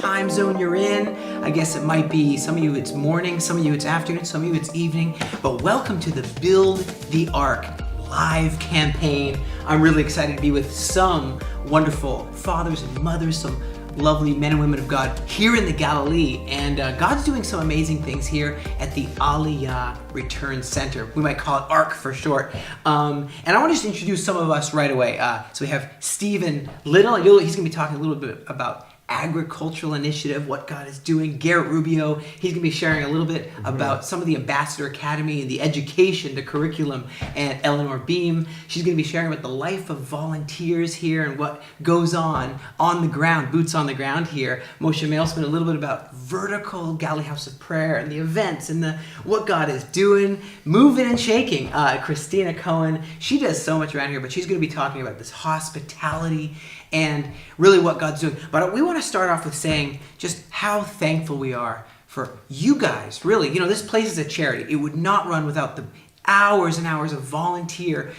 time zone you're in. I guess it might be, some of you it's morning, some of you it's afternoon, some of you it's evening. But welcome to the Build the Ark live campaign. I'm really excited to be with some wonderful fathers and mothers, some lovely men and women of God here in the Galilee, and God's doing some amazing things here at the Aliyah Return Center. We might call it ARC for short. And I want to just introduce some of us right away. So we have Stephen Little. He's going to be talking a little bit about agricultural initiative, what God is doing. Garrett Rubio, he's going to be sharing a little bit about some of the Ambassador Academy and the education, the curriculum. And Eleanor Beam, she's going to be sharing about the life of volunteers here and what goes on the ground, boots on the ground here. Moshe Mailsman, a little bit about vertical Galilee House of Prayer and the events and what God is doing, moving and shaking. Christina Cohen, she does so much around here, but she's going to be talking about this hospitality and really what God's doing. But we want to start off with saying just how thankful we are for you guys. Really, this place is a charity. It would not run without the hours and hours of volunteer,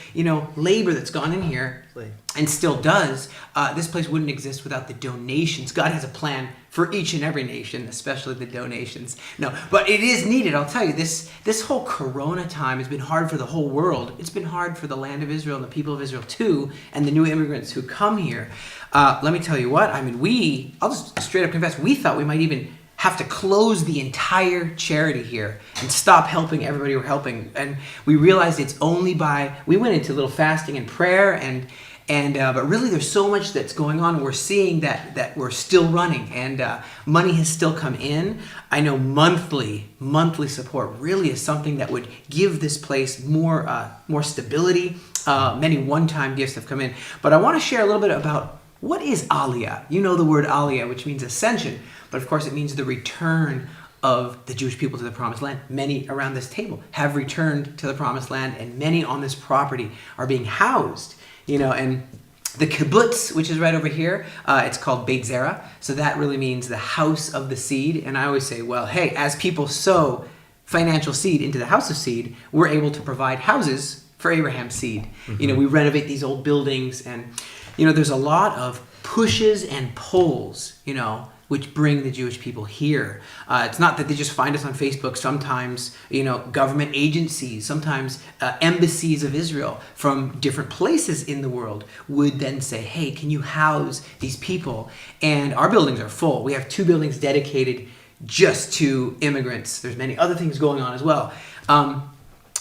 labor that's gone in here and still does. This place wouldn't exist without the donations. God has a plan for each and every nation, especially the donations. No, but it is needed. I'll tell you, this whole Corona time has been hard for the whole world. It's been hard for the land of Israel and the people of Israel too, and the new immigrants who come here. Let me tell you what, I'll just straight up confess, we thought we might even have to close the entire charity here and stop helping everybody we're helping. And we realized it's only we went into a little fasting and prayer, but really there's so much that's going on. We're seeing that we're still running, and money has still come in. I know monthly support really is something that would give this place more stability. Many one-time gifts have come in. But I want to share a little bit about what is Aliyah. You know the word Aliyah, which means ascension, but of course it means the return of the Jewish people to the Promised Land. Many around this table have returned to the Promised Land, and many on this property are being housed. And the kibbutz, which is right over here, it's called Beit Zera, so that really means the house of the seed. And I always say, well, hey, as people sow financial seed into the house of seed, we're able to provide houses for Abraham's seed. Mm-hmm. We renovate these old buildings, and there's a lot of pushes and pulls, which bring the Jewish people here. It's not that they just find us on Facebook. Sometimes, government agencies, sometimes embassies of Israel from different places in the world would then say, hey, can you house these people? And our buildings are full. We have 2 buildings dedicated just to immigrants. There's many other things going on as well.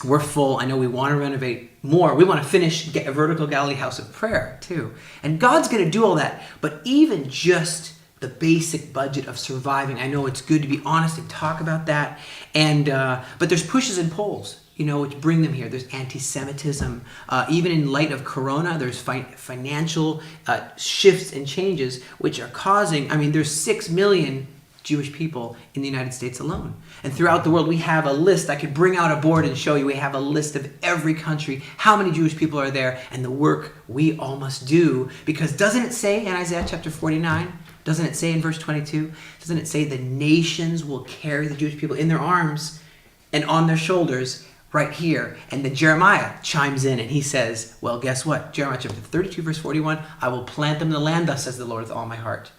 We're full. I know we want to renovate more. We want to finish a vertical Galilee House of Prayer too. And God's going to do all that. But even just the basic budget of surviving, I know it's good to be honest and talk about that. And but there's pushes and pulls, which bring them here. There's anti-Semitism. Even in light of Corona, there's financial shifts and changes, which are causing, there's 6 million Jewish people in the United States alone. And throughout the world, we have a list. I could bring out a board and show you. We have a list of every country, how many Jewish people are there, and the work we all must do. Because doesn't it say in Isaiah chapter 49, doesn't it say in verse 22, doesn't it say the nations will carry the Jewish people in their arms and on their shoulders right here? And then Jeremiah chimes in and he says, well, guess what? Jeremiah chapter 32, verse 41, I will plant them in the land, thus says the Lord, with all my heart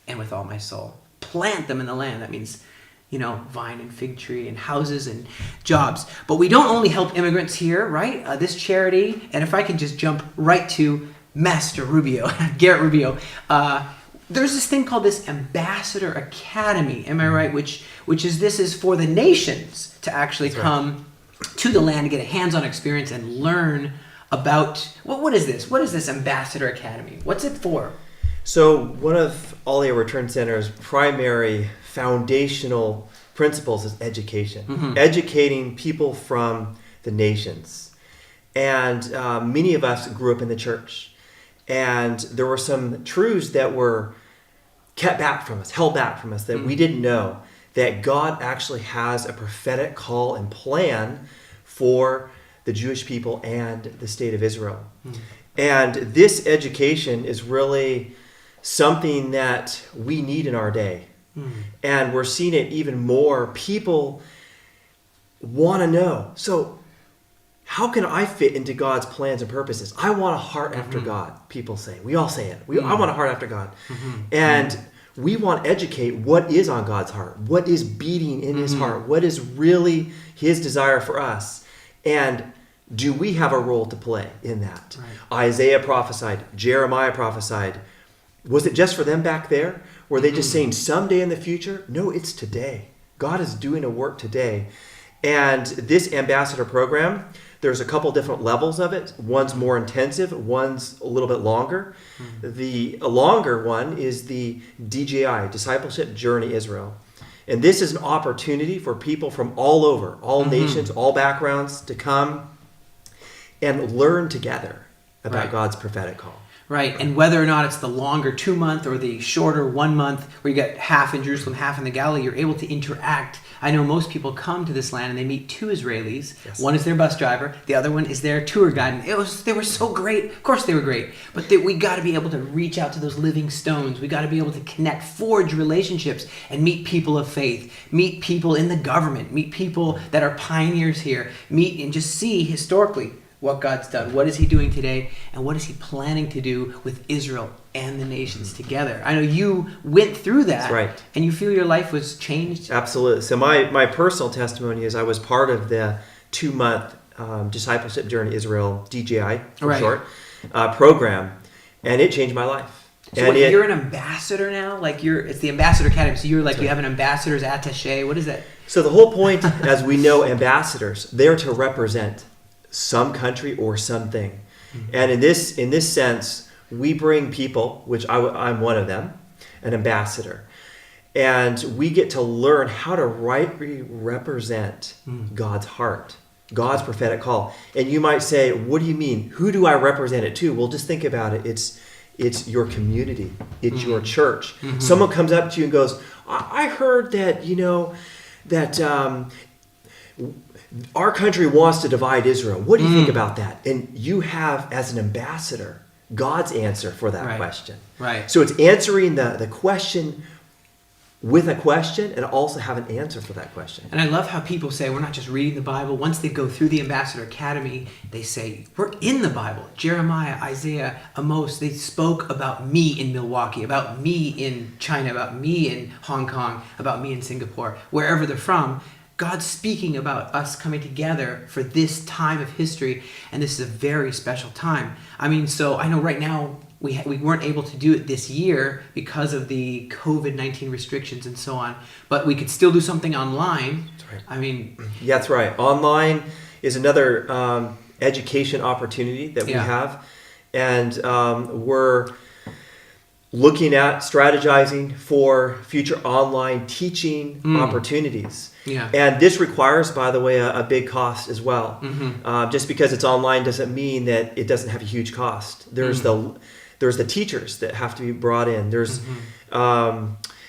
and with all my soul. Plant them in the land. That means, vine and fig tree and houses and jobs. But we don't only help immigrants here, right? This charity, and if I can just jump right to Master Rubio, Garrett Rubio, there's this thing called this Ambassador Academy, am I right? Which is for the nations to actually come to the land to get a hands-on experience and learn about, what is this? What is this Ambassador Academy? What's it for? So one of Aliyah Return Center's primary foundational principles is education. Mm-hmm. Educating people from the nations. And many of us grew up in the church. And there were some truths that were held back from us, that we didn't know. That God actually has a prophetic call and plan for the Jewish people and the state of Israel. Mm-hmm. And this education is really something that we need in our day. And we're seeing it even more. People want to know. So how can I fit into God's plans and purposes? I want a heart after God, people say. We all say it. I want a heart after God. And we want to educate what is on God's heart, what is beating in his heart, what is really his desire for us. And do we have a role to play in that? Right. Isaiah prophesied, Jeremiah prophesied. Was it just for them back there? Were they just saying someday in the future? No, it's today. God is doing a work today. And this ambassador program, there's a couple different levels of it. One's more intensive, one's a little bit longer. The longer one is the DJI, Discipleship Journey Israel. And this is an opportunity for people from all over, all nations, all backgrounds to come and learn together about God's prophetic call. Right, and whether or not it's the longer 2-month or the shorter 1 month, where you get half in Jerusalem, half in the Galilee, you're able to interact. I know most people come to this land and they meet 2 Israelis. Yes. One is their bus driver, the other one is their tour guide. And they were so great. Of course they were great, but we got to be able to reach out to those living stones. We got to be able to connect, forge relationships, and meet people of faith, meet people in the government, meet people that are pioneers here, meet and just see historically what God's done. What is he doing today? And what is he planning to do with Israel and the nations together? I know you went through that. That's right. And you feel your life was changed? Absolutely. So my personal testimony is I was part of the 2-month Discipleship Journey Israel, DJI for short, program. And it changed my life. So and you're an ambassador now? It's the Ambassador Academy. So you're you have an ambassador's attaché. What is that? So the whole point, as we know, ambassadors, they're to represent some country or something. And in this sense, we bring people, which I'm one of them, an ambassador. And we get to learn how to rightly represent God's heart, God's prophetic call. And you might say, what do you mean? Who do I represent it to? Well, just think about it. It's your community. It's your church. Someone comes up to you and goes, I heard that, our country wants to divide Israel. What do you think about that? And you have, as an ambassador, God's answer for that question. Right. So it's answering the question with a question and also have an answer for that question. And I love how people say we're not just reading the Bible. Once they go through the Ambassador Academy, they say we're in the Bible. Jeremiah, Isaiah, Amos, they spoke about me in Milwaukee, about me in China, about me in Hong Kong, about me in Singapore, wherever they're from. God's speaking about us coming together for this time of history, and this is a very special time. I mean, so I know right now we weren't able to do it this year because of the COVID-19 restrictions and so on, but we could still do something online. That's right. I mean... Yeah, that's right. Online is another education opportunity that we have, and we're looking at strategizing for future online teaching opportunities. Yeah. And this requires, by the way, a big cost as well. Just because it's online doesn't mean that it doesn't have a huge cost. There's the teachers that have to be brought in. There's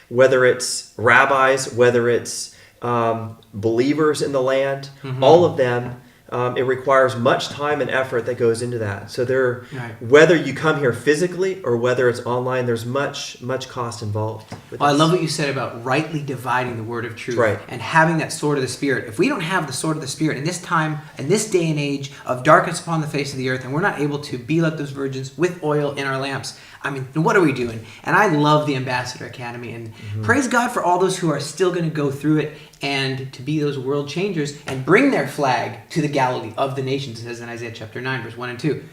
whether it's rabbis, whether it's believers in the land, all of them. It requires much time and effort that goes into that. So whether you come here physically or whether it's online, there's much cost involved. Well, I love what you said about rightly dividing the word of truth and having that sword of the Spirit. If we don't have the sword of the Spirit in this time, in this day and age of darkness upon the face of the earth, and we're not able to be like those virgins with oil in our lamps, I mean, what are we doing? And I love the Ambassador Academy, and praise God for all those who are still going to go through it and to be those world changers and bring their flag to the Galilee of the nations, it says in Isaiah chapter 9, verse 1 and 2.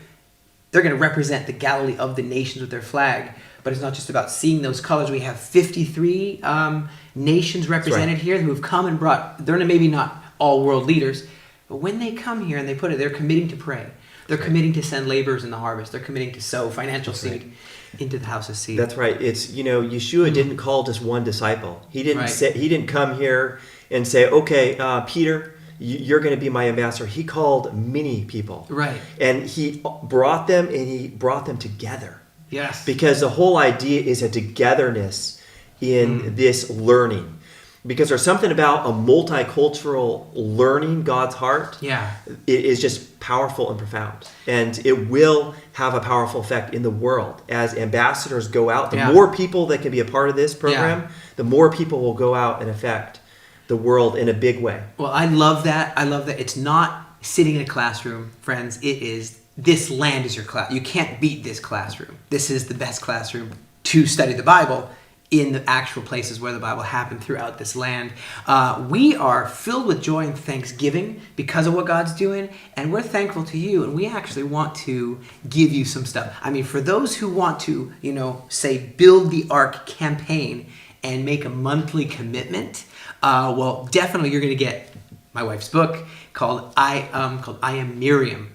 They're going to represent the Galilee of the nations with their flag. But it's not just about seeing those colors. We have 53 nations represented here who have come and brought, they're maybe not all world leaders, but when they come here and they put it, they're committing to pray. They're committing to send laborers in the harvest. They're committing to sow financial seed into the house of seed. That's right. It's, Yeshua didn't call just one disciple. He didn't he didn't come here and say, okay, Peter, you're going to be my ambassador. He called many people. Right. And he brought them together. Yes. Because the whole idea is a togetherness in this learning. Because there's something about a multicultural learning God's heart. Yeah. It is just powerful and profound. And it will have a powerful effect in the world. As ambassadors go out, the more people that can be a part of this program, the more people will go out and affect the world in a big way. Well, I love that. It's not sitting in a classroom, friends. It is, this land is your class. You can't beat this classroom. This is the best classroom to study the Bible in the actual places where the Bible happened throughout this land. We are filled with joy and thanksgiving because of what God's doing, and we're thankful to you, and we actually want to give you some stuff. I mean, for those who want to, say, build the Ark campaign and make a monthly commitment, well, definitely you're going to get my wife's book called I Am Miriam.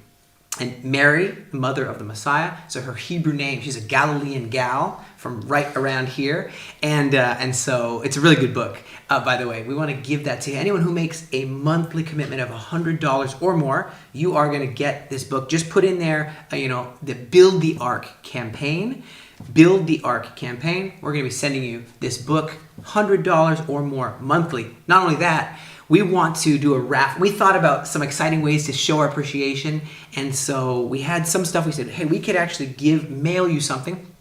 And Mary, mother of the Messiah, so her Hebrew name, she's a Galilean gal from right around here. And so it's a really good book, by the way. We want to give that to anyone who makes a monthly commitment of $100 or more. You are going to get this book. Just put in there, the Build the Ark campaign. Build the Ark campaign. We're going to be sending you this book, $100 or more monthly. Not only that, we want to do a raffle. We thought about some exciting ways to show our appreciation, and so we had some stuff. We said, hey, we could actually mail you something.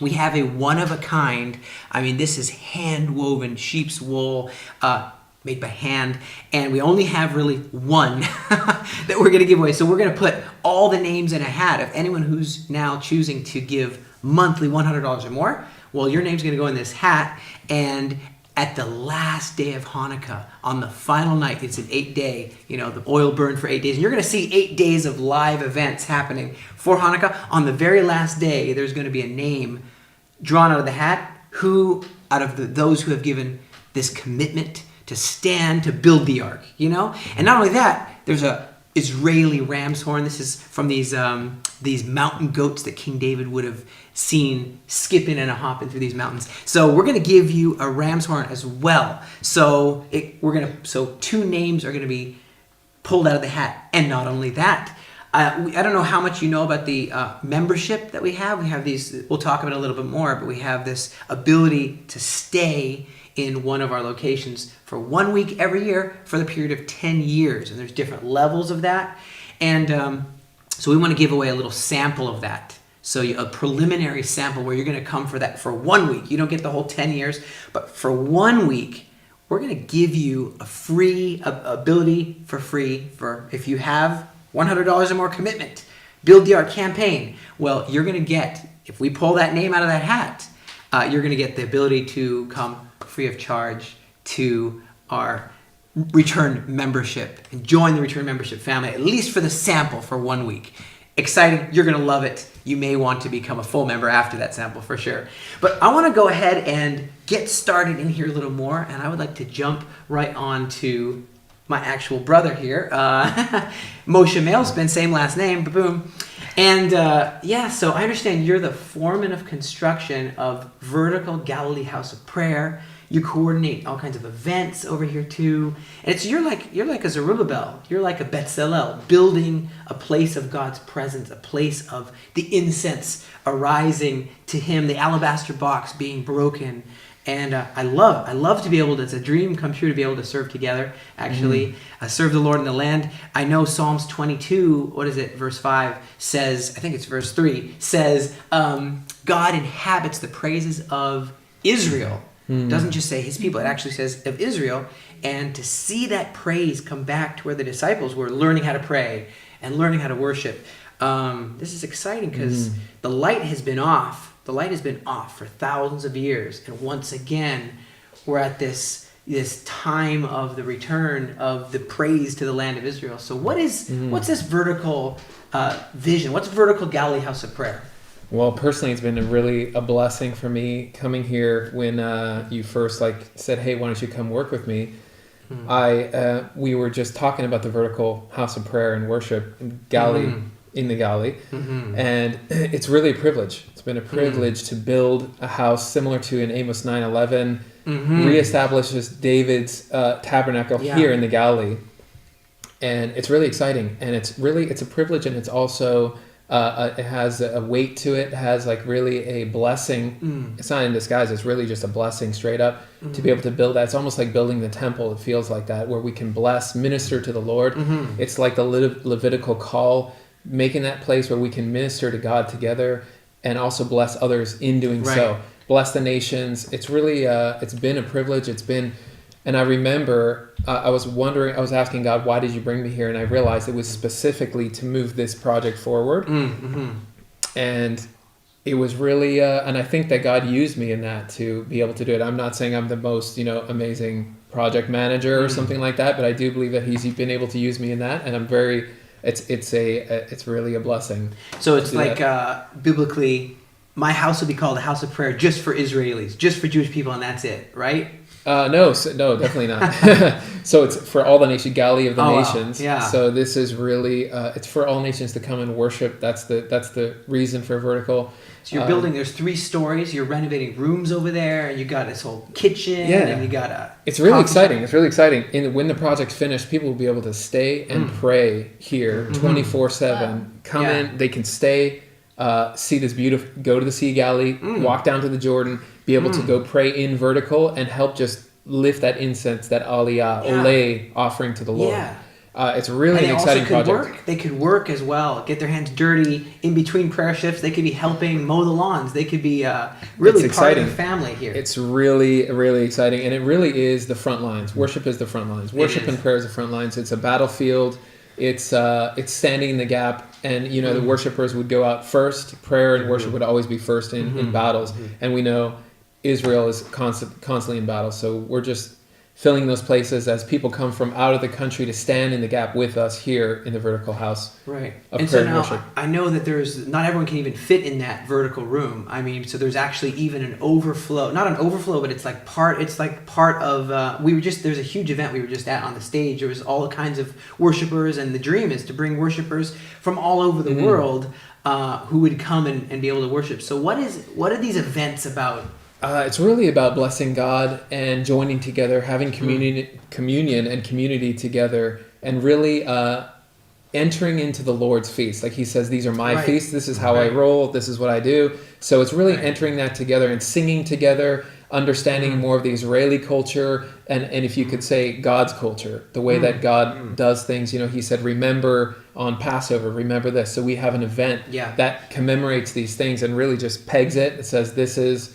We have a one-of-a-kind, this is hand-woven sheep's wool, made by hand, and we only have really one that we're going to give away. So we're going to put all the names in a hat of anyone who's now choosing to give monthly $100 or more. Well, your name's going to go in this hat, and at the last day of Hanukkah, on the final night, it's an 8-day, the oil burned for 8 days. And you're going to see 8 days of live events happening for Hanukkah. On the very last day, there's going to be a name drawn out of the hat, out of those who have given this commitment to stand to build the Ark, And not only that, there's a Israeli ram's horn. This is from these mountain goats that King David would have seen skipping and hopping through these mountains. So we're going to give you a ram's horn as well. So 2 names are going to be pulled out of the hat. And not only that, I don't know how much you know about the membership that we have. We have these, we'll talk about it a little bit more, but we have this ability to stay in one of our locations for 1 week every year for the period of 10 years. And there's different levels of that. And so we want to give away a little sample of that. So a preliminary sample where you're going to come for that for 1 week. You don't get the whole 10 years, but for 1 week, we're going to give you a free ability for free for if you have $100 or more commitment. Build the Ark campaign. Well, you're going to get, if we pull that name out of that hat, you're going to get the ability to come free of charge to our Return membership and join the Return membership family, at least for the sample for 1 week. Excited, you're going to love it. You may want to become a full member after that sample for sure. But I want to go ahead and get started in here a little more, and I would like to jump right on to my actual brother here, Moshe Mailspin, same last name, boom. And so I understand you're the foreman of construction of Vertical Galilee House of Prayer. You coordinate all kinds of events over here too, and you're like a Zerubbabel. You're like a Betzalel, building a place of God's presence, a place of the incense arising to Him, the alabaster box being broken. And I love to be able to, it's a dream come true to be able to serve together, actually, serve the Lord in the land. I know Psalms 22, verse 5 says, I think it's verse 3, says, God inhabits the praises of Israel. It doesn't just say His people, it actually says of Israel. And to see that praise come back to where the disciples were learning how to pray and learning how to worship, this is exciting because the light has been off. The light has been off for thousands of years, and once again, we're at this time of the return of the praise to the land of Israel. So, what's this vertical vision? What's Vertical Galilee House of Prayer? Well, personally, it's been a blessing for me coming here. When you first said, "Hey, why don't you come work with me?" We were just talking about the Vertical House of Prayer and worship in Galilee. In the Galilee, and it's really a privilege. It's been a privilege to build a house similar to in Amos 9:11, reestablishes David's tabernacle here in the Galilee, and it's really exciting. And it's a privilege, and it's also it has a weight to it. It has really a blessing. It's not in disguise. It's really just a blessing straight up to be able to build that. It's almost like building the temple. It feels like that, where we can minister to the Lord. It's like the Levitical call. Making that place where we can minister to God together and also bless others in doing so. Bless the nations. It's really, it's been a privilege. And I remember I was asking God, why did you bring me here? And I realized it was specifically to move this project forward. And it was really, and I think that God used me in that to be able to do it. I'm not saying I'm the most, amazing project manager or something like that, but I do believe that He's been able to use me in that, and I'm very. It's really a blessing. So it's like biblically, my house will be called a house of prayer just for Israelis, just for Jewish people, and that's it, right? No, definitely not. So it's for all the nations, Galilee of the nations. Wow. Yeah. So this is really, it's for all nations to come and worship. That's the reason for vertical. So you're building. There's 3 stories. You're renovating rooms over there, and you got this whole kitchen. And you got a. It's really exciting. It's really exciting. When the project's finished, people will be able to stay and pray here 24/7. Come in. They can stay. See this beautiful. Go to the Sea of Galilee. Walk down to the Jordan. Be able to go pray in vertical and help just lift that incense, that Aliyah, Olay offering to the Lord. Yeah. It's really an exciting project. They could work as well, get their hands dirty in between prayer shifts. They could be helping mow the lawns. They could be really part of the family here. It's really, really exciting. And it really is the front lines. Worship is the front lines. Worship and prayer is the front lines. It's a battlefield. It's standing in the gap. And, the worshipers would go out first. Prayer and worship would always be first in battles. And we know Israel is constantly in battle. So we're just filling those places as people come from out of the country to stand in the gap with us here in the vertical house. Right. Of and prayer so and now worship. I know that not everyone can even fit in that vertical room. I mean, so there's actually even an overflow, not an overflow, but it's like part of, there's a huge event we were just at on the stage. There was all kinds of worshipers, and the dream is to bring worshipers from all over the world who would come and be able to worship. So what are these events about? It's really about blessing God and joining together, having communion and community together, and really entering into the Lord's feast. Like He says, these are my feasts. This is how I roll. This is what I do. So it's really entering that together and singing together, understanding more of the Israeli culture, and if you could say God's culture, the way that God does things. He said, remember on Passover, remember this. So we have an event that commemorates these things and really just pegs it. It says this is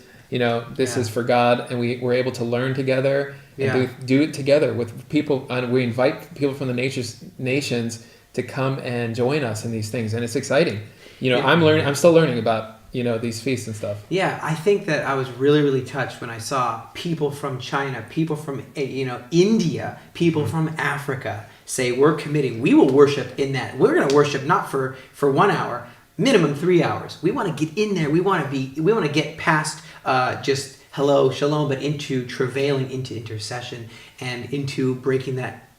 for God, and we're able to learn together and do it together with people, and we invite people from the nations to come and join us in these things, and it's exciting. I'm still learning about these feasts and stuff. Yeah, I think that I was really, really touched when I saw people from China, people from India, people from Africa say, we're committing, we will worship in that. We're going to worship not for 1 hour, minimum 3 hours. We want to get in there. We want to get past just hello, shalom, but into travailing, into intercession, and into breaking that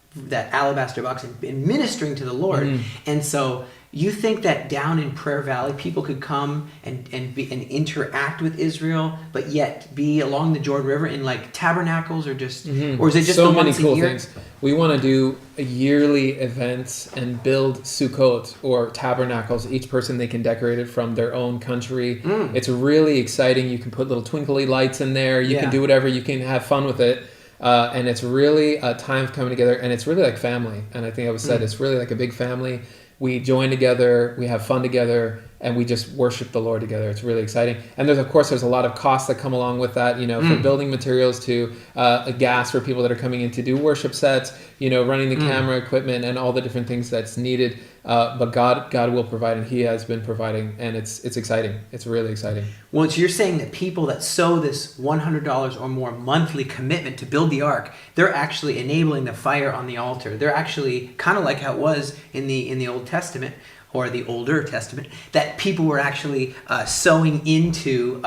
alabaster box and ministering to the Lord. And so you think that down in Prayer Valley, people could come and interact with Israel, but yet be along the Jordan River in like tabernacles, or just, or is it just so the many once cool a year? things? We want to do yearly events and build sukkot or tabernacles. Each person, they can decorate it from their own country. It's really exciting. You can put little twinkly lights in there. You can do whatever. You can have fun with it. And it's really a time of coming together, and it's really like family. And I think I was said, it's really like a big family. We join together, we have fun together, and we just worship the Lord together. It's really exciting. And there's a lot of costs that come along with that, from building materials to gas for people that are coming in to do worship sets, running the camera equipment and all the different things that's needed. But God will provide, and He has been providing, and it's exciting. It's really exciting. Well, so you're saying that people that sow this $100 or more monthly commitment to build the ark, they're actually enabling the fire on the altar. They're actually kind of like how it was in the Old Testament, or the Older Testament, that people were actually sowing into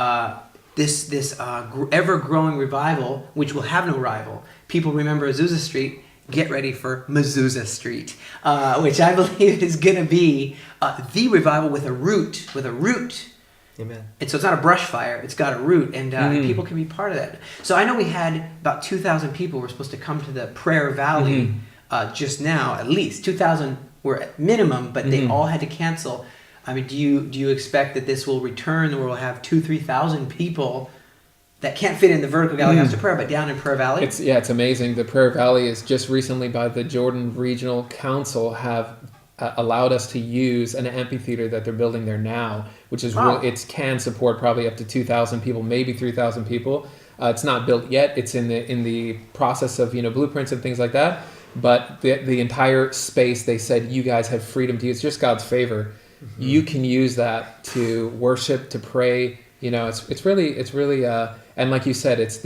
this ever-growing revival, which will have no rival. People remember Azusa Street. Get ready for Mezuzah Street, which I believe is going to be the revival with a root. Amen. And so it's not a brush fire; it's got a root, and people can be part of that. So I know we had about 2,000 people were supposed to come to the Prayer Valley just now. At least 2,000 were at minimum, but they all had to cancel. I mean, do you expect that this will return, or we'll have 2,000-3,000 people that can't fit in the vertical Galilee House of Prayer, but down in Prayer Valley? It's amazing. The Prayer Valley is just recently by the Jordan Regional Council have allowed us to use an amphitheater that they're building there now, which is it can support probably up to 2,000 people, maybe 3,000 people. It's not built yet. It's in the process of blueprints and things like that. But the entire space, they said, you guys have freedom to use. It's just God's favor. you can use that to worship, to pray. It's really and like you said, it's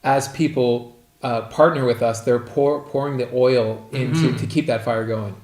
as people partner with us, they're pouring the oil into to keep that fire going.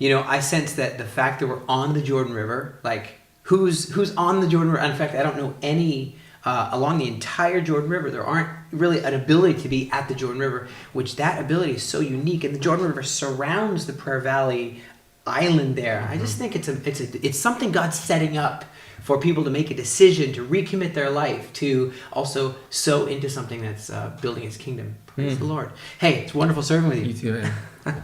I sense that the fact that we're on the Jordan River, like who's on the Jordan River. In fact, I don't know any along the entire Jordan River. There aren't really an ability to be at the Jordan River, which that ability is so unique. And the Jordan River surrounds the Prayer Valley island there. I just think it's something God's setting up for people to make a decision to recommit their life to also sow into something that's building His kingdom. Praise the Lord. Hey, it's wonderful serving with you. You too, man.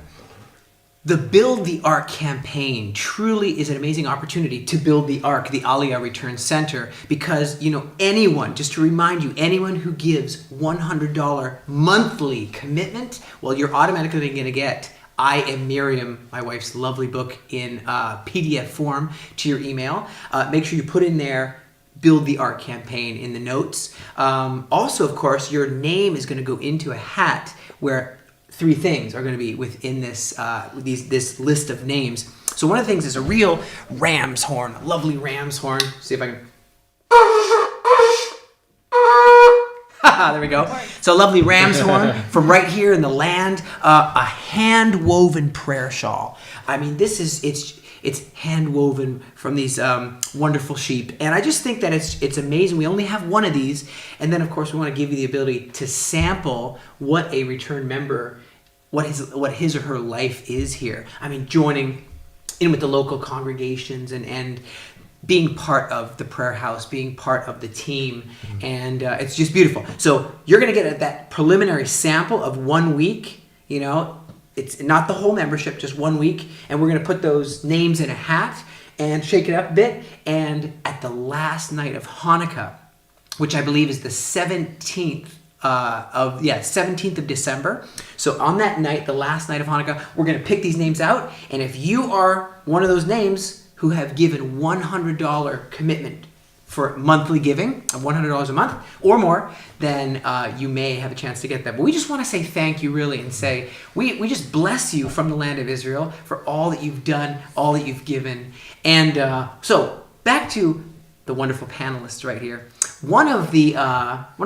The Build the Ark campaign truly is an amazing opportunity to build the Ark, the Aliyah Return Center, because, anyone, just to remind you, anyone who gives $100 monthly commitment, well, you're automatically going to get I Am Miriam, my wife's lovely book, in PDF form to your email. Make sure you put in there Build the Ark campaign in the notes. Also, of course, your name is going to go into a hat where 3 things are going to be within this list of names. So one of the things is a real ram's horn, a lovely ram's horn. See if I can. There we go. So a lovely ram's horn from right here in the land. A hand-woven prayer shawl. I mean, it's hand-woven from these wonderful sheep. And I just think that it's amazing. We only have one of these. And then, of course, we want to give you the ability to sample what a return member, what his or her life is here. I mean, joining in with the local congregations and being part of the prayer house, being part of the team. And it's just beautiful. So you're going to get that preliminary sample of 1 week, It's not the whole membership, just 1 week. And we're going to put those names in a hat and shake it up a bit. And at the last night of Hanukkah, which I believe is the 17th of December. So on that night, the last night of Hanukkah, we're going to pick these names out. And if you are one of those names who have given $100 commitment for monthly giving of $100 a month or more, then you may have a chance to get that. But we just want to say thank you, really, and say we just bless you from the land of Israel for all that you've done, all that you've given. And so back to the wonderful panelists right here. One of the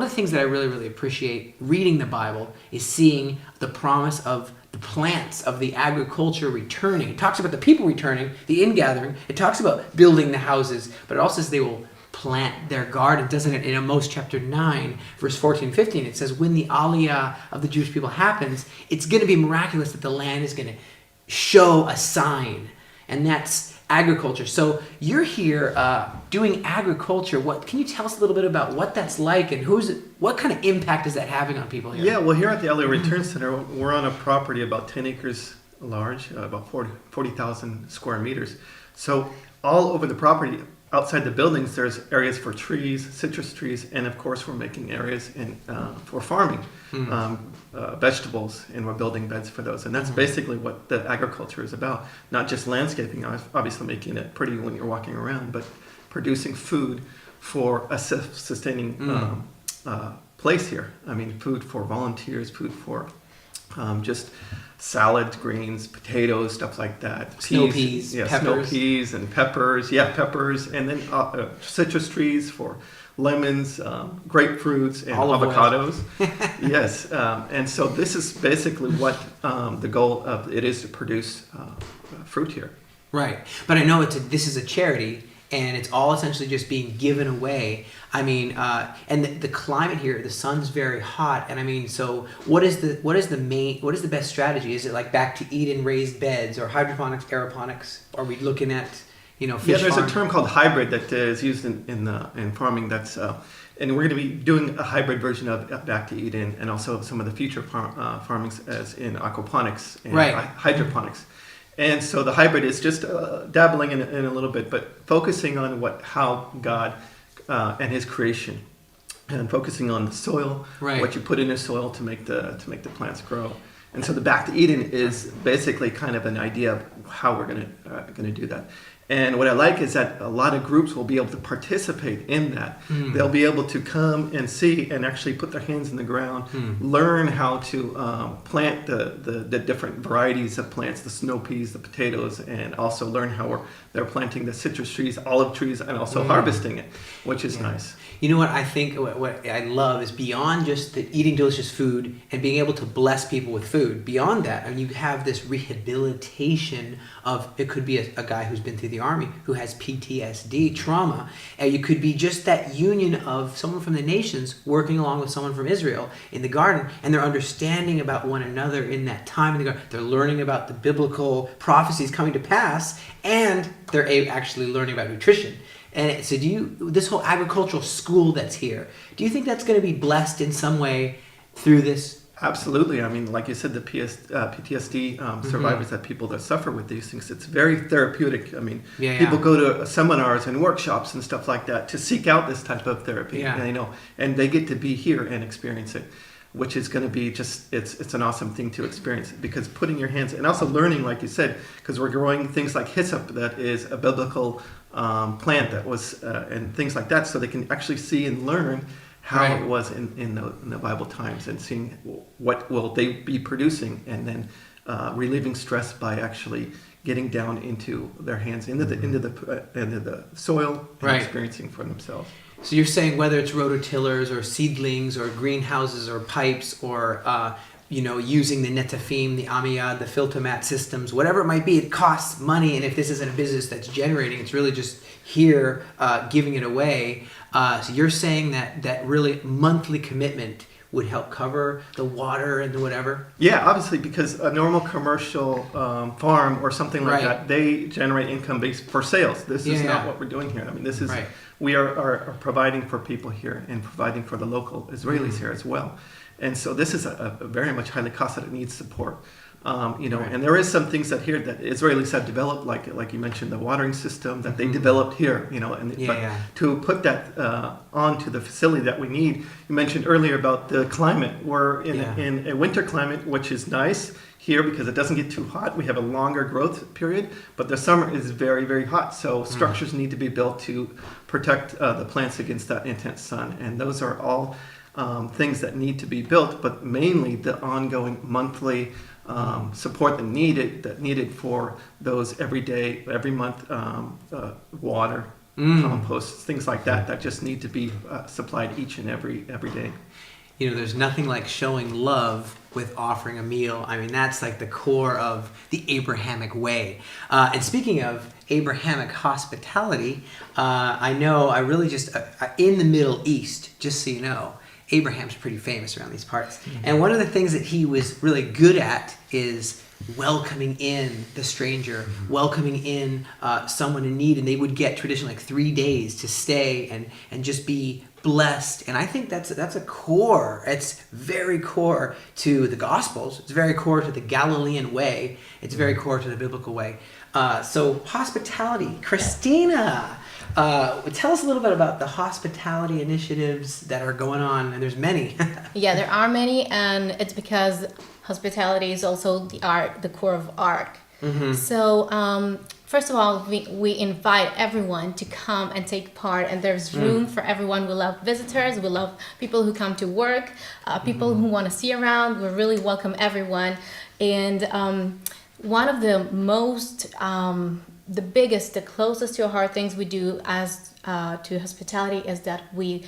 things that I really, really appreciate reading the Bible is seeing the promise of the plants, of the agriculture returning. It talks about the people returning, the ingathering. It talks about building the houses, but it also says they will plant their garden, doesn't it? In Amos chapter 9, verse 14, 15, it says, when the Aliyah of the Jewish people happens, it's going to be miraculous that the land is going to show a sign, and that's agriculture. So you're here doing agriculture. What can you tell us a little bit about what that's like, and what kind of impact is that having on people here? Yeah, well, here at the Aliyah Return Center, we're on a property about 10 acres large, about 40,000 square meters. So all over the property, outside the buildings, there's areas for trees, citrus trees, and of course we're making areas for farming, vegetables, and we're building beds for those. And that's basically what the agriculture is about. Not just landscaping, obviously making it pretty when you're walking around, but producing food for a self-sustaining place here. I mean, food for volunteers, food for just salads, greens, potatoes, stuff like that. Snow peas, peppers. Snow peas and peppers. Yeah, peppers. And then citrus trees for lemons, grapefruits, and avocados. Yes. And so this is basically what the goal of it is, to produce fruit here. Right. But I know this is a charity, and it's all essentially just being given away. I mean, and the climate here, the sun's very hot, and I mean, so what is the best strategy? Is it like back to Eden raised beds, or hydroponics, aeroponics? Are we looking at fish Yeah, there's farm? a term called hybrid that is used in farming. That's and we're going to be doing a hybrid version of Back to Eden, and also some of the future farmings as in aquaponics and hydroponics. And so the hybrid is just dabbling in a little bit, but focusing on how God and His creation, and focusing on the soil, what you put in the soil to make the plants grow. And so the Back to Eden is basically kind of an idea of how we're going to do that. And what I like is that a lot of groups will be able to participate in that. They'll be able to come and see and actually put their hands in the ground, learn how to plant the different varieties of plants, the snow peas, the potatoes, and also learn how they're planting the citrus trees, olive trees, and also harvesting it, which is nice. You know what I think, what I love is beyond just the eating delicious food and being able to bless people with food. Beyond that, I mean, you have this rehabilitation of, it could be a guy who's been through the army who has PTSD, trauma. And you could be just that union of someone from the nations working along with someone from Israel in the garden, and they're understanding about one another in that time in the garden. They're learning about the biblical prophecies coming to pass, and they're actually learning about nutrition. And so this whole agricultural school that's here, do you think that's going to be blessed in some way through this? Absolutely. I mean, like you said, the PTSD survivors, that people that suffer with these things, it's very therapeutic. I mean, people go to seminars and workshops and stuff like that to seek out this type of therapy, and they get to be here and experience it, which is going to be just, it's an awesome thing to experience, because putting your hands, and also learning, like you said, because we're growing things like hyssop, that is a biblical plant that was, and things like that, so they can actually see and learn how it was in the Bible times, and seeing what will they be producing, and then relieving stress by actually getting down into their hands, into the soil, and experiencing for themselves. So you're saying whether it's rototillers or seedlings or greenhouses or pipes or using the netafim, the amiyad, the filtomat systems, whatever it might be, it costs money. And if this isn't a business that's generating, it's really just here giving it away. So you're saying that really monthly commitment would help cover the water and the whatever? Yeah, obviously, because a normal commercial farm or something like that, they generate income based for sales. This is not what we're doing here. I mean, this is we are providing for people here and providing for the local Israelis here as well. And so this is a very much highly cost that it needs support. And there is some things that here that Israelis have developed, like you mentioned, the watering system that they developed here, but to put that onto the facility that we need. You mentioned earlier about the climate. We're in a winter climate, which is nice here because it doesn't get too hot. We have a longer growth period, but the summer is very, very hot. So structures need to be built to protect the plants against that intense sun. And those are all things that need to be built, but mainly the ongoing monthly support that needed for those every month water, compost, things like that just need to be supplied each and every day. There's nothing like showing love with offering a meal. I mean, that's like the core of the Abrahamic way. And speaking of Abrahamic hospitality, I really just, in the Middle East, just so you know, Abraham's pretty famous around these parts. And one of the things that he was really good at is welcoming in the stranger, welcoming in someone in need. And they would get traditionally like 3 days to stay and just be blessed. And I think that's a core. It's very core to the Gospels. It's very core to the Galilean way. It's very core to the biblical way. So hospitality. Christina, tell us a little bit about the hospitality initiatives that are going on, and there's many. Yeah, there are many, and it's because hospitality is also the core of ARC. So first of all, we invite everyone to come and take part, and there's room for everyone. We love visitors, we love people who come to work, people who want to see around. We really welcome everyone. And one of the most the biggest, the closest to our heart things we do as to hospitality is that we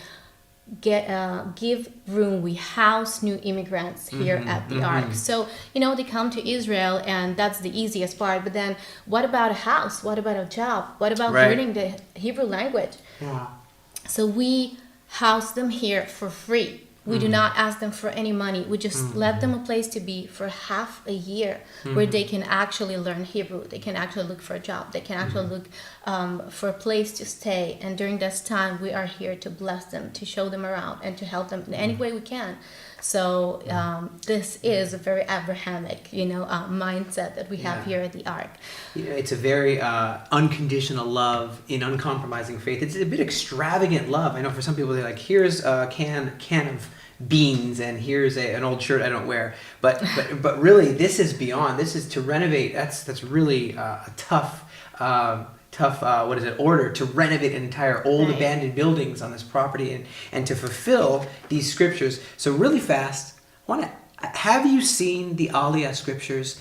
give room. We house new immigrants here at the Ark. So they come to Israel, and that's the easiest part. But then, what about a house? What about a job? What about learning the Hebrew language? Yeah. So we house them here for free. We do not ask them for any money. We just let them a place to be for half a year where they can actually learn Hebrew. They can actually look for a job. They can actually look for a place to stay. And during this time, we are here to bless them, to show them around, and to help them in any way we can. So this is a very Abrahamic, mindset that we have here at the Ark. It's a very unconditional love in uncompromising faith. It's a bit extravagant love. I know for some people they're like, here's a can of beans and here's an old shirt I don't wear. But really, this is beyond. This is to renovate. That's really a tough order to renovate entire old abandoned buildings on this property and to fulfill these scriptures. So really fast, have you seen the Aliyah scriptures?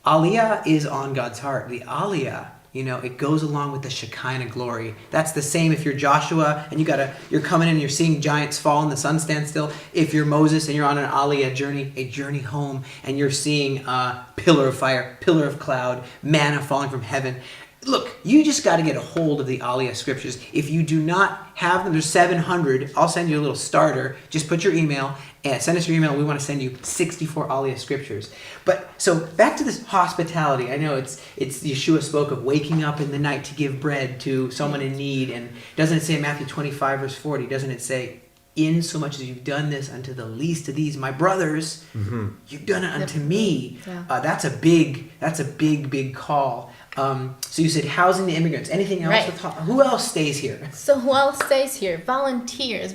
Aliyah is on God's heart. The Aliyah, it goes along with the Shekinah glory. That's the same if you're Joshua and you're coming in and you're seeing giants fall and the sun stands still. If you're Moses and you're on an Aliyah journey, a journey home, and you're seeing a pillar of fire, pillar of cloud, manna falling from heaven. Look, you just got to get a hold of the Aliyah scriptures. If you do not have them, there's 700. I'll send you a little starter. Just put your email and send us your email. We want to send you 64 Aliyah scriptures. But so back to this hospitality. I know it's Yeshua spoke of waking up in the night to give bread to someone in need. And doesn't it say in Matthew 25 verse 40, doesn't it say, in so much as you've done this unto the least of these, my brothers, you've done it unto me. Yeah. That's a big call. So you said housing the immigrants. Anything else? Right. Who else stays here? So who else stays here? Volunteers,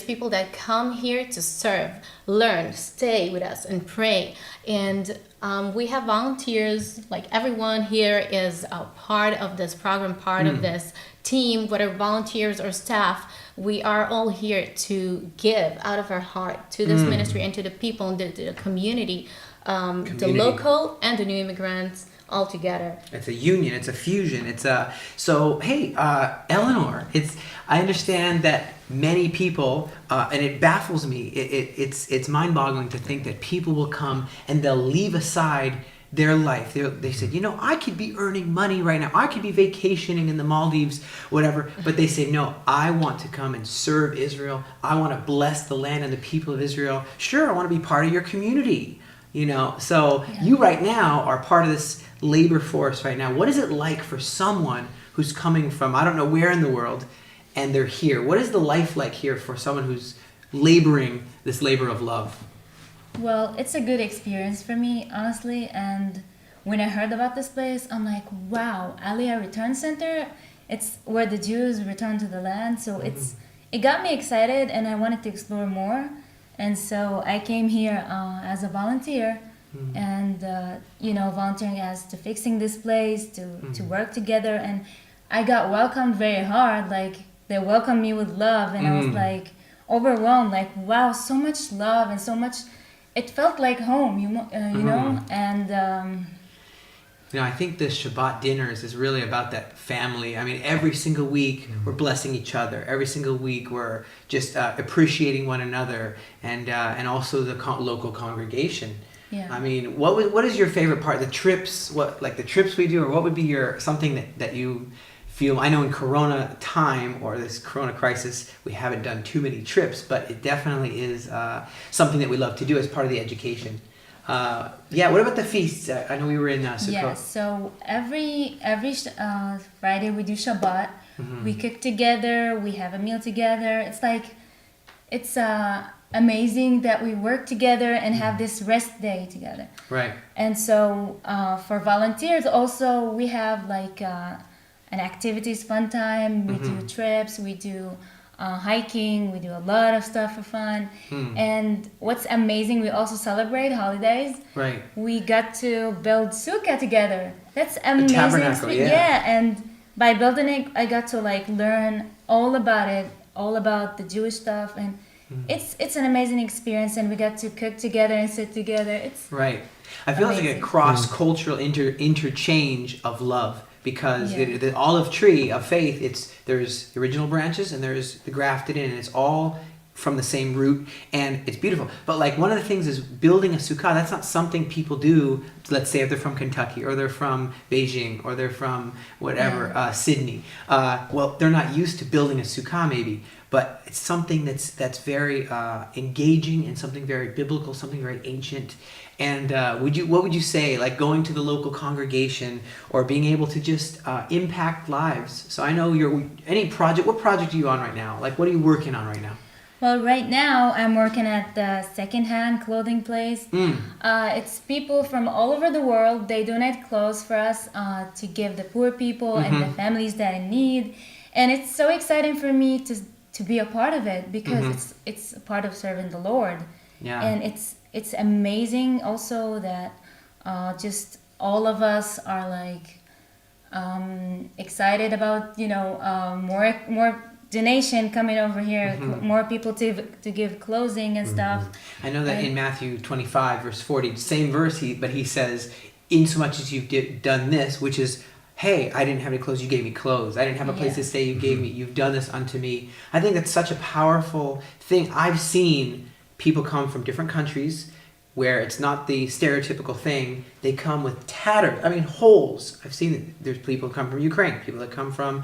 people that come here to serve, learn, stay with us and pray. And we have volunteers, like everyone here is a part of this program, part of this team, whether volunteers or staff. We are all here to give out of our heart to this ministry and to the people and the community, the local and the new immigrants all together. It's a union. It's a fusion. Eleanor. I understand that many people, and it baffles me. It's mind-boggling to think that people will come and they'll leave aside their life. They said, I could be earning money right now. I could be vacationing in the Maldives, whatever. But they say, no, I want to come and serve Israel. I want to bless the land and the people of Israel. Sure, I want to be part of your community. So you right now are part of this labor force right now. What is it like for someone who's coming from, I don't know where in the world, and they're here? What is the life like here for someone who's laboring this labor of love? Well, it's a good experience for me, honestly. And when I heard about this place, I'm like, wow, Aliyah Return Center. It's where the Jews return to the land. So it got me excited, and I wanted to explore more. And so I came here as a volunteer, and volunteering as to fixing this place, to work together. And I got welcomed very hard. Like, they welcomed me with love, and I was like overwhelmed. Like, wow, so much love and so much. It felt like home, you know, and. I think the Shabbat dinners is really about that family. I mean, every single week we're blessing each other. Every single week we're just appreciating one another, and also the local congregation. Yeah. I mean, what is your favorite part? The trips, the trips we do, or what would be something that you feel? I know in Corona time or this Corona crisis, we haven't done too many trips, but it definitely is something that we love to do as part of the education. What about the feasts? I know we were in Sukkot. Yeah, so every Friday we do Shabbat. We cook together. We have a meal together. It's amazing that we work together and have this rest day together. Right. And so for volunteers also, we have an activities fun time. We do trips. We do hiking. We do a lot of stuff for fun. And what's amazing, we also celebrate holidays. Right. We got to build sukkah together. That's amazing. A tabernacle, yeah. And by building it, I got to learn all about it, all about the Jewish stuff, and it's an amazing experience. And we got to cook together and sit together. It's right. I feel amazing. like a cross-cultural interchange of love. Because the olive tree of faith, there's the original branches and there's the grafted in, and it's all from the same root, and it's beautiful. But one of the things is building a sukkah. That's not something people do. Let's say if they're from Kentucky or they're from Beijing or they're from whatever Sydney. They're not used to building a sukkah maybe, but it's something that's very engaging and something very biblical, something very ancient. And what would you say, going to the local congregation or being able to just impact lives? So I know what project are you on right now? What are you working on right now? Well, right now I'm working at the secondhand clothing place. It's people from all over the world. They donate clothes for us to give the poor people and the families that are in need. And it's so exciting for me to be a part of it because it's a part of serving the Lord. Yeah. And it's amazing also that just all of us are excited about more donation coming over here, more people to give clothing and stuff. I know that in Matthew 25 verse 40, same verse, but he says, "Insomuch as you've done this," which is, "Hey, I didn't have any clothes, you gave me clothes. I didn't have a place to stay, you gave me. You've done this unto me." I think that's such a powerful thing. I've seen people come from different countries where it's not the stereotypical thing. They come with tattered, holes. I've seen it. There's people who come from Ukraine, people that come from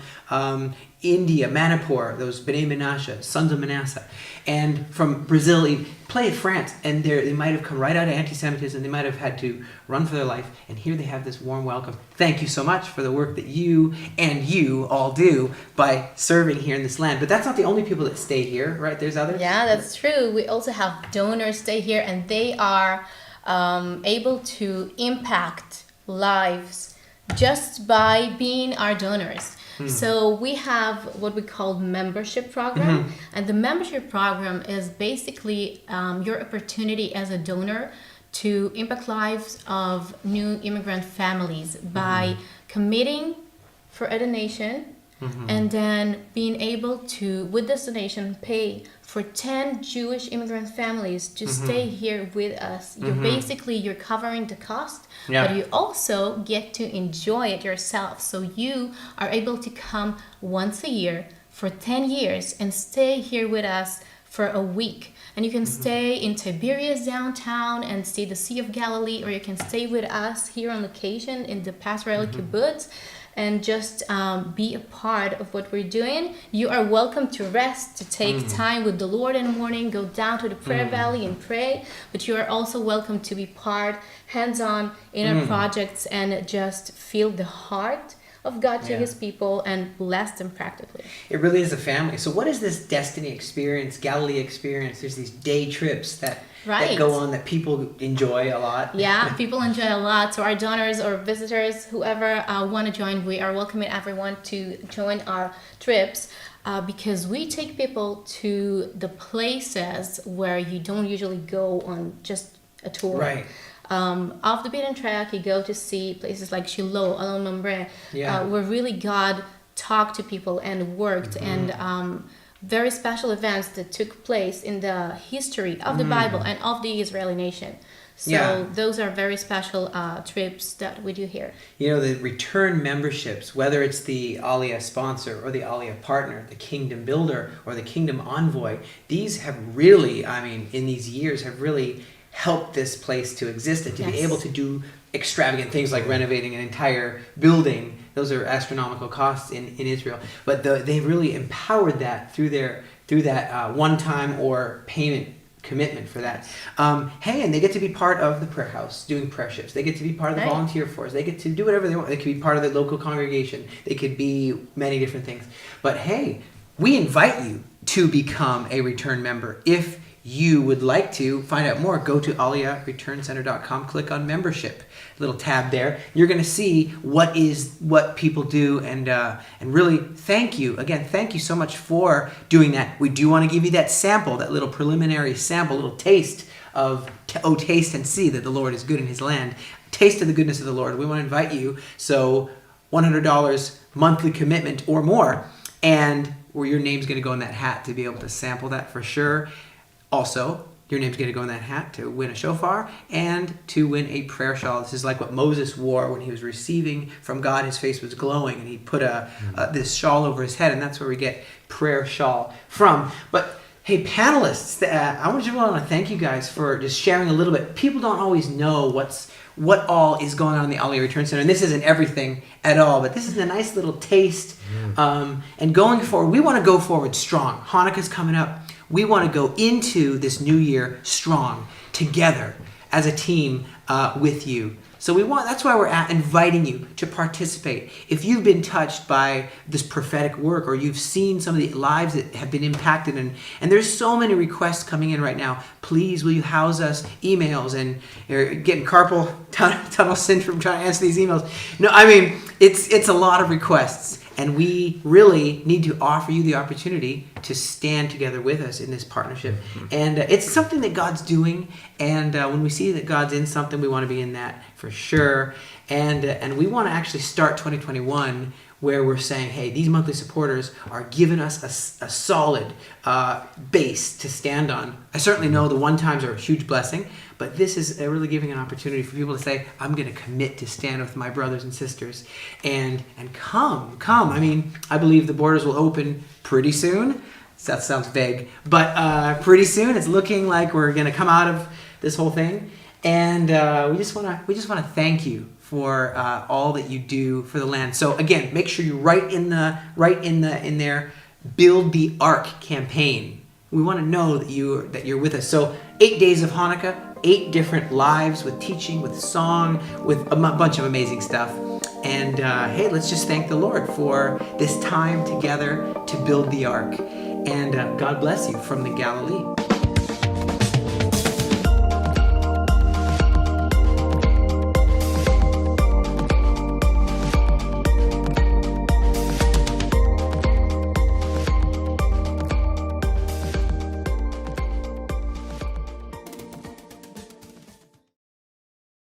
India, Manipur, those B'nai Menashe, sons of Manasseh, and from Brazil, play France, and they might have come right out of anti-Semitism. They might have had to run for their life, and here they have this warm welcome. Thank you so much for the work that you all do by serving here in this land. But that's not the only people that stay here, right? There's others? Yeah, that's true. We also have donors stay here, and they are able to impact lives just by being our donors. So we have what we call membership program, and the membership program is basically your opportunity as a donor to impact lives of new immigrant families by committing for a donation and then being able to, with this donation, pay for 10 Jewish immigrant families to stay here with us. You're covering the cost, but you also get to enjoy it yourself. So you are able to come once a year for 10 years and stay here with us for a week. And you can stay in Tiberias downtown and see the Sea of Galilee, or you can stay with us here on location in the Pastoral Kibbutz and just be a part of what we're doing. You are welcome to rest, to take time with the Lord in the morning, go down to the prayer valley and pray, but you are also welcome to be part, hands-on in our projects and just feel the heart of God to his people and bless them practically. It really is a family. So what is this Destiny experience, Galilee experience? There's these day trips that go on that people enjoy a lot. Yeah, people enjoy a lot. So our donors or visitors, whoever want to join, we are welcoming everyone to join our trips because we take people to the places where you don't usually go on just a tour. Right. Off the beaten track, you go to see places like Shiloh, Alon Mamre, where really God talked to people and worked, and very special events that took place in the history of the Bible and of the Israeli nation. So those are very special trips that we do here. The return memberships, whether it's the Aliyah sponsor or the Aliyah partner, the Kingdom Builder or the Kingdom Envoy, these have really, in these years, have really help this place to exist and to be able to do extravagant things like renovating an entire building. Those are astronomical costs in Israel, but they've really empowered that through that one-time or payment commitment for that. And they get to be part of the prayer house doing prayer shifts. They get to be part of the volunteer force. They get to do whatever they want. They could be part of the local congregation. They could be many different things. But hey, we invite you to become a return member. If you would like to find out more, go to aliyahreturncenter.com, click on membership, little tab there. You're going to see what people do, and really thank you so much for doing that. We do want to give you that sample, that little preliminary sample, little taste of taste and see that the Lord is good in his land. Taste of the goodness of the Lord. We want to invite you. So $100 monthly commitment or more, and where your name's going to go in that hat to be able to sample that for sure. Also, your name's going to go in that hat to win a shofar and to win a prayer shawl. This is like what Moses wore when he was receiving from God. His face was glowing, and he put this shawl over his head, and that's where we get prayer shawl from. But hey, panelists, I want to thank you guys for just sharing a little bit. People don't always know what all is going on in the Aliyah Return Center, and this isn't everything at all, but this is a nice little taste. And going forward, we want to go forward strong. Hanukkah's coming up. We want to go into this new year strong, together, as a team with you. So that's why we're inviting you to participate. If you've been touched by this prophetic work, or you've seen some of the lives that have been impacted, and there's so many requests coming in right now, please will you house us emails, and you're getting carpal tunnel syndrome trying to answer these emails. No, it's a lot of requests. And we really need to offer you the opportunity to stand together with us in this partnership. And it's something that God's doing. And when we see that God's in something, we want to be in that for sure. And we want to actually start 2021 where we're saying, hey, these monthly supporters are giving us a solid base to stand on. I certainly know the one-times are a huge blessing, but this is really giving an opportunity for people to say, I'm going to commit to stand with my brothers and sisters and come. I mean, I believe the borders will open pretty soon. That sounds vague, but pretty soon. It's looking like we're going to come out of this whole thing, and we just want to thank you for all that you do for the land. So again, make sure you write in there, Build the Ark campaign. We want to know that you're with us. So 8 days of Hanukkah, 8 different lives with teaching, with song, with a bunch of amazing stuff. And hey, let's just thank the Lord for this time together to build the Ark. And God bless you from the Galilee.